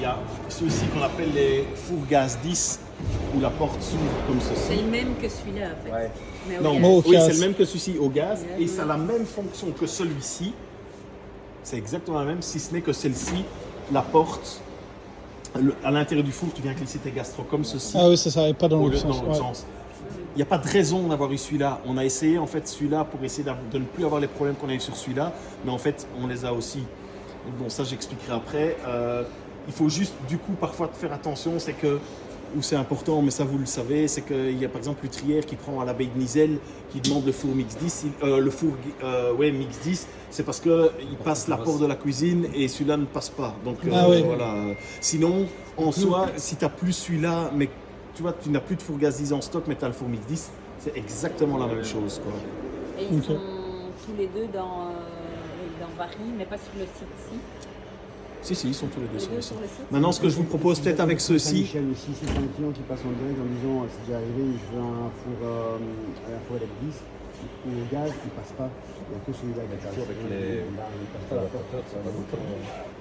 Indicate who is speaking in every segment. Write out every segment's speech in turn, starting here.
Speaker 1: y a ceux-ci qu'on appelle les fours gaz 10, où la porte s'ouvre comme ceci.
Speaker 2: C'est le même que celui-là en fait.
Speaker 3: Ouais.
Speaker 2: Mais au
Speaker 1: Non,
Speaker 2: gaz.
Speaker 1: oui,
Speaker 4: gaz.
Speaker 1: c'est le même que celui-ci au gaz, et ça a la même fonction que celui-ci. C'est exactement la même, si ce n'est que celle-ci, la porte, à l'intérieur du four, tu viens glisser tes gastro comme ceci.
Speaker 4: Ah oui, c'est ça, et pas dans
Speaker 1: Au
Speaker 4: l'autre
Speaker 1: lieu
Speaker 4: sens.
Speaker 1: dans l'autre
Speaker 4: Ouais.
Speaker 1: sens. Il n'y a pas de raison d'avoir eu celui-là. On a essayé en fait celui-là pour essayer de ne plus avoir les problèmes qu'on a eu sur celui-là, mais en fait on les a aussi. Bon, ça j'expliquerai après. Il faut juste du coup parfois faire attention, c'est que, ou c'est important, mais ça vous le savez, c'est qu'il y a par exemple l'huîtrière qui prend à l'abbaye de Nizelle, qui demande le four mix 10, le four mix 10, c'est parce qu'il passe l'apport de la cuisine et celui-là ne passe pas. Donc
Speaker 4: Oui.
Speaker 1: voilà. Sinon, en soi, si tu n'as plus celui-là, mais tu vois, tu n'as plus de four gaz 10 en stock, mais tu as le four mix 10, c'est exactement la même chose, quoi.
Speaker 2: Et ils
Speaker 4: Ok.
Speaker 2: sont tous les deux dans Vary, mais pas sur le site ici.
Speaker 1: Si, ils sont tous les deux
Speaker 2: Les
Speaker 1: sur
Speaker 2: deux
Speaker 1: le
Speaker 2: sur
Speaker 1: site.
Speaker 2: le site.
Speaker 1: Maintenant, ce que je vous propose peut-être avec ceux-ci,
Speaker 3: Saint-Michel aussi, c'est un client qui passe en direct en disant c'est déjà arrivé, je veux un four avec 10 ou au gaz, il passe pas. Il n'y a que celui-là avec gaz.
Speaker 5: Avec les
Speaker 3: Il passe pas la porte.
Speaker 5: ça va beaucoup.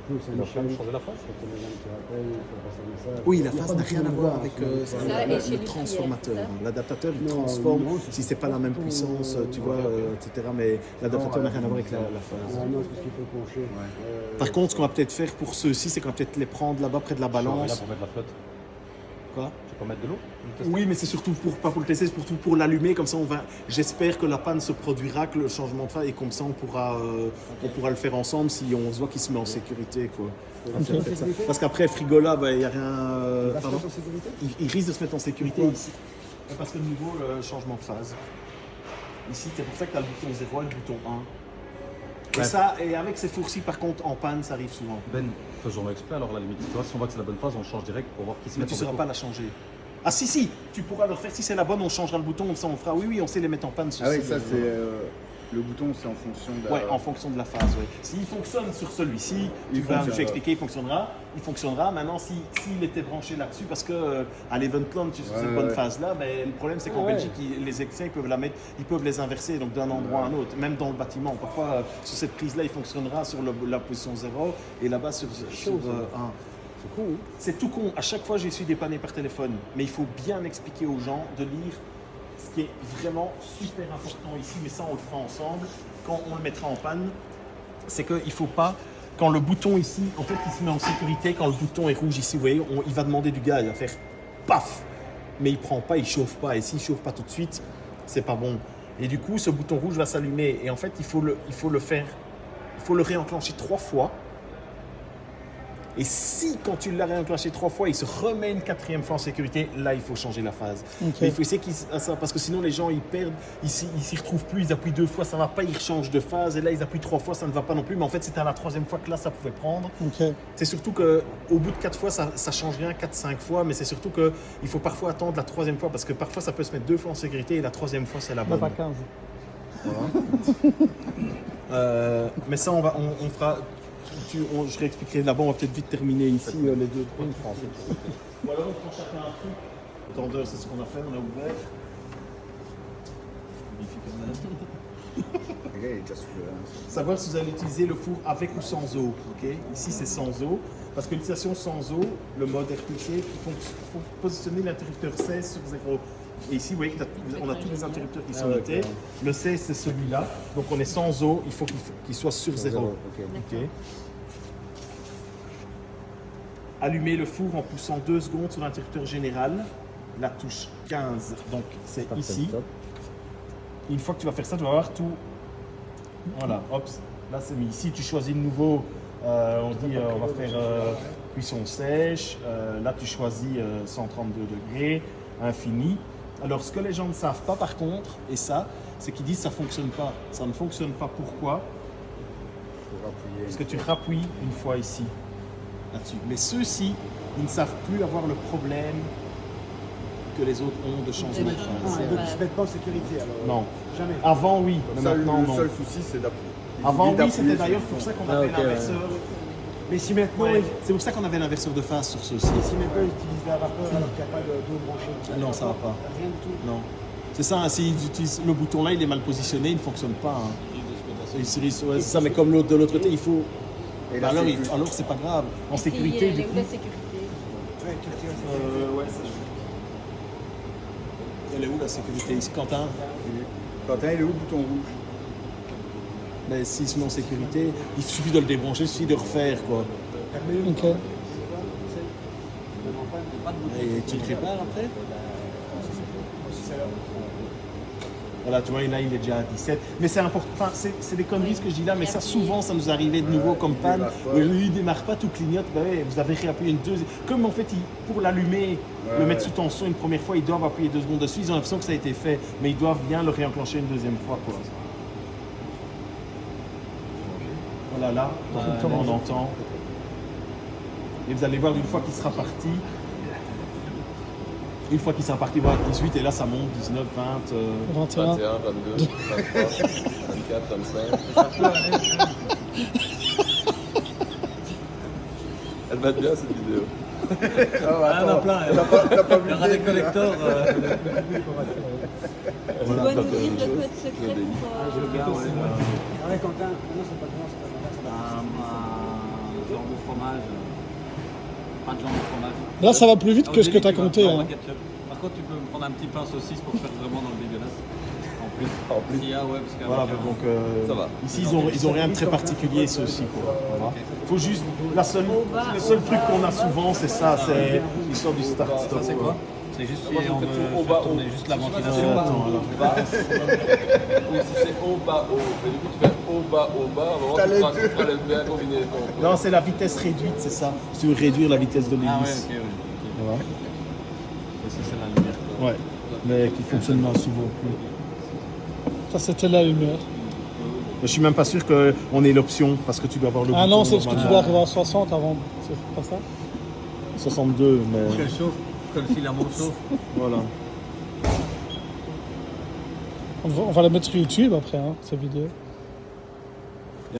Speaker 3: Nous,
Speaker 5: Il a quand même changé la face.
Speaker 3: faut que les gens qui rappellent, il faut passer un message.
Speaker 1: oui,
Speaker 3: Il y
Speaker 1: la
Speaker 3: a
Speaker 1: phase
Speaker 3: pas
Speaker 1: n'a
Speaker 3: beaucoup
Speaker 1: rien à
Speaker 3: de
Speaker 1: voir
Speaker 3: voix,
Speaker 1: avec
Speaker 3: hein,
Speaker 2: Ça, et
Speaker 1: le
Speaker 2: chez lui,
Speaker 1: transformateur.
Speaker 2: c'est ça
Speaker 1: L'adaptateur, il
Speaker 3: Non,
Speaker 1: transforme
Speaker 3: non,
Speaker 1: si c'est pas la même puissance, tu vois, etc. Mais l'adaptateur n'a rien à voir avec la phase.
Speaker 3: Ah non, c'est parce qu'il faut pencher.
Speaker 1: Par contre, ce qu'on va peut-être faire pour ceux-ci, c'est qu'on va peut-être les prendre là-bas près de la
Speaker 5: Là
Speaker 1: balance.
Speaker 5: pour mettre la flotte.
Speaker 1: Quoi?
Speaker 5: Tu peux mettre de l'eau?
Speaker 1: Oui, mais c'est surtout pas pour le tester, c'est surtout pour l'allumer. Comme ça, j'espère que la panne se produira, que le changement de phase, et comme ça, on pourra le faire ensemble si on voit qu'il se met en sécurité, quoi. On va faire peut-être ça. Parce qu'après, frigo-là, il n'y a rien.
Speaker 3: Il va se
Speaker 1: Pardon.
Speaker 3: mettre en sécurité.
Speaker 1: Il risque de se mettre en sécurité ici. Parce que le niveau, le changement de phase. Ici, c'est pour ça que tu as le bouton 0 et le bouton 1. Et
Speaker 5: Ouais.
Speaker 1: ça, et avec ces fours-ci, par contre, en panne, ça arrive souvent.
Speaker 5: Ben, faisons-le exprès alors à la limite. Tu vois, si on voit que c'est la bonne phase, on change direct pour voir qui se
Speaker 1: Mais
Speaker 5: met
Speaker 1: tu
Speaker 5: en
Speaker 1: ne sauras
Speaker 5: défaut.
Speaker 1: pas la changer. Ah si, tu pourras le refaire. Si c'est la bonne, on changera le bouton, ça on fera. Oui, on sait les mettre en panne.
Speaker 6: Ah oui,
Speaker 1: ceci.
Speaker 6: ça c'est le bouton, c'est en fonction de la...
Speaker 1: Ouais, en fonction de la phase, oui. S'il fonctionne sur celui-ci, je vais expliquer, il fonctionnera. Maintenant, s'il était branché là-dessus, parce que à l'Eventland, tu es sur cette bonne phase-là, mais le problème c'est qu'en Belgique, les électriciens, ils peuvent les inverser, donc d'un endroit à un autre, même dans le bâtiment. Parfois, sur cette prise-là, il fonctionnera sur la position 0 et là-bas sur 1.
Speaker 3: C'est con, hein.
Speaker 1: C'est tout con. À chaque fois, je suis dépanné par téléphone. Mais il faut bien expliquer aux gens de lire ce qui est vraiment super important ici. Mais ça, on le fera ensemble. Quand on le mettra en panne, c'est qu'il ne faut pas... Quand le bouton ici, en fait, il se met en sécurité. Quand le bouton est rouge ici, vous voyez, il va demander du gaz. Il va faire paf. Mais il ne prend pas, il ne chauffe pas. Et s'il ne chauffe pas tout de suite, c'est pas bon. Et du coup, ce bouton rouge va s'allumer. Et en fait, il faut le faire... Il faut le réenclencher 3 fois. Et si, quand tu l'as réenclenché 3 fois, il se remet une 4e fois en sécurité, là, il faut changer la phase.
Speaker 4: Ok.
Speaker 1: Mais il faut essayer ça, parce que sinon, les gens, ils perdent, ils s'y retrouvent plus, ils appuient 2 fois, ça ne va pas, ils changent de phase, et là, ils appuient 3 fois, ça ne va pas non plus. Mais en fait, c'était à la 3e fois que là, ça pouvait prendre.
Speaker 4: Ok.
Speaker 1: C'est surtout qu'au bout de 4 fois, ça ne change rien, 4-5 fois, mais c'est surtout qu'il faut parfois attendre la 3e fois, parce que parfois, ça peut se mettre 2 fois en sécurité, et la 3e fois, c'est la bonne.
Speaker 4: Pas 15.
Speaker 1: Mais ça, on fera... je réexpliquerai là-bas, on va peut-être vite terminer ici les deux points. Ou alors on prend chacun un truc. Le tendeur, c'est ce qu'on a fait, on a ouvert.
Speaker 6: Le gars, il est déjà sous le...
Speaker 1: Savoir si vous allez utiliser le four avec ou sans eau. ok Ici, c'est sans eau. Parce que l'utilisation sans eau, le mode RPC, il faut positionner l'interrupteur 16 sur 0. Et ici, vous voyez qu'on a tous les interrupteurs qui sont notés. Le 16, c'est celui-là. Donc, on est sans eau, il faut qu'il soit sur 0. Ok. Allumer le four en poussant 2 secondes sur l'interrupteur général. La touche 15, donc c'est ici. Une fois que tu vas faire ça, tu vas avoir tout. Voilà, hop, là c'est mis ici. Tu choisis de nouveau, on dit on va faire cuisson sèche. Là tu choisis 132 degrés, infini. Alors ce que les gens ne savent pas par contre, et ça, c'est qu'ils disent ça ne fonctionne pas. Ça ne fonctionne pas, pourquoi? Parce que tu rappuies une fois ici, là-dessus. Mais ceux-ci, ils ne savent plus avoir le problème que les autres ont de changement de phase.
Speaker 3: Donc ils se mettent pas en sécurité alors.
Speaker 1: Non.
Speaker 3: Jamais.
Speaker 1: Avant, oui, mais maintenant,
Speaker 6: Le
Speaker 1: non.
Speaker 6: seul souci, c'est d'appuyer. Il
Speaker 1: Avant,
Speaker 6: suffit
Speaker 1: oui,
Speaker 6: d'appuyer
Speaker 1: c'était
Speaker 6: sur
Speaker 1: d'ailleurs
Speaker 6: le
Speaker 1: pour
Speaker 6: bouton.
Speaker 1: ça qu'on avait l'inverseur.
Speaker 3: Mais si maintenant,
Speaker 1: Ouais, c'est pour ça qu'on avait l'inverseur de phase sur ceux-ci.
Speaker 3: si maintenant ils utilisent la vapeur alors qu'il n'y a pas d'eau branchée.
Speaker 1: Non, ça va pas.
Speaker 3: Rien du tout.
Speaker 1: Non. C'est ça, hein, s'ils utilisent le bouton là, il est mal positionné, il ne fonctionne pas. Hein. Ouais, c'est ça, mais comme l'autre de l'autre côté, il faut.
Speaker 6: Et
Speaker 1: Bah
Speaker 6: là,
Speaker 1: alors,
Speaker 6: c'est plus.
Speaker 1: alors c'est pas grave. En
Speaker 2: Et puis,
Speaker 1: sécurité,
Speaker 2: elle
Speaker 1: du
Speaker 2: est
Speaker 1: coup.
Speaker 2: où la sécurité?
Speaker 1: Ouais, ça Elle est où la sécurité ici, Quentin?
Speaker 6: Quentin, il est où le bouton rouge?
Speaker 1: Mais s'ils se met en sécurité, il suffit de le débrancher, il suffit de refaire quoi.
Speaker 4: Ok.
Speaker 1: Et tu le prépares après? Voilà, tu vois, là il est déjà à 17. Mais c'est important, enfin, c'est des conneries ce que je dis là, mais ça souvent ça nous arrivait de nouveau comme panne.
Speaker 6: démarre pas.
Speaker 1: Oui, il démarre pas, tout clignote. Bah ouais, vous avez réappuyé une deuxième. Comme en fait, pour l'allumer, le mettre sous tension une première fois, ils doivent appuyer 2 secondes dessus. Ils ont l'impression que ça a été fait, mais ils doivent bien le réenclencher une deuxième fois quoi. Voilà, là, on entend. Et vous allez voir une fois qu'il sera parti. Une fois qu'il sera parti, voilà, 18, et là ça monte, 19, 20.
Speaker 4: 21.
Speaker 7: 21, 22, 23, 24, 25. Elle va bien cette vidéo.
Speaker 6: Ah, attends,
Speaker 5: plein.
Speaker 6: t'as pas vu
Speaker 5: Il y aura des collecteurs.
Speaker 2: Tu dois nous dire le code secret pour...
Speaker 3: Ouais, Quentin, non, c'est pas grand, c'est pas grand.
Speaker 5: Genre de fromage. Pas de genre de fromage.
Speaker 4: Là, ça va plus vite
Speaker 5: Au
Speaker 4: que ce que
Speaker 5: début,
Speaker 4: tu as
Speaker 5: tu vas
Speaker 4: compté.
Speaker 5: prendre
Speaker 4: Hein.
Speaker 5: un ketchup. Par contre, tu peux me prendre un petit pain saucisse pour faire vraiment dans le dégueulasse. En plus. S'il y a, ouais, parce qu'avec
Speaker 1: Voilà,
Speaker 5: un-
Speaker 1: donc
Speaker 7: Ça va.
Speaker 1: ici ils ont rien de très particulier ceux-ci quoi. Faut juste le seul truc qu'on a souvent c'est ça, c'est l'histoire du start stop.
Speaker 5: Ça, c'est quoi? C'est juste si
Speaker 7: Moi, je
Speaker 5: on
Speaker 7: fais
Speaker 5: veut
Speaker 7: tout au
Speaker 5: faire
Speaker 7: bas,
Speaker 5: tourner juste la ventilation.
Speaker 1: Attends, alors.
Speaker 7: Ou si c'est haut, bas, haut. Et du coup, tu fais haut, bas, à un moment,
Speaker 6: T'as
Speaker 7: tu
Speaker 6: les
Speaker 7: feras
Speaker 6: deux.
Speaker 7: les bien combiner.
Speaker 1: Non, c'est la vitesse réduite, c'est ça. Si tu veux réduire la vitesse de
Speaker 5: Ah ouais,
Speaker 1: l'hélice.
Speaker 5: ok, ouais.
Speaker 1: Voilà.
Speaker 5: Et ça, c'est la lumière. Quoi.
Speaker 1: Ouais. Mais qui fonctionne moins souvent.
Speaker 4: Ça, c'était la lumière.
Speaker 1: Je suis même pas sûr qu'on ait l'option parce que tu dois avoir le
Speaker 4: Ah
Speaker 1: bouton
Speaker 4: non, c'est parce que tu dois
Speaker 1: normalement.
Speaker 4: arriver à 60 avant. C'est pas ça?
Speaker 1: 62, mais
Speaker 5: Qu'elle chauffe, que le filament chauffe.
Speaker 1: voilà.
Speaker 4: On va la mettre sur YouTube après, hein, cette vidéo.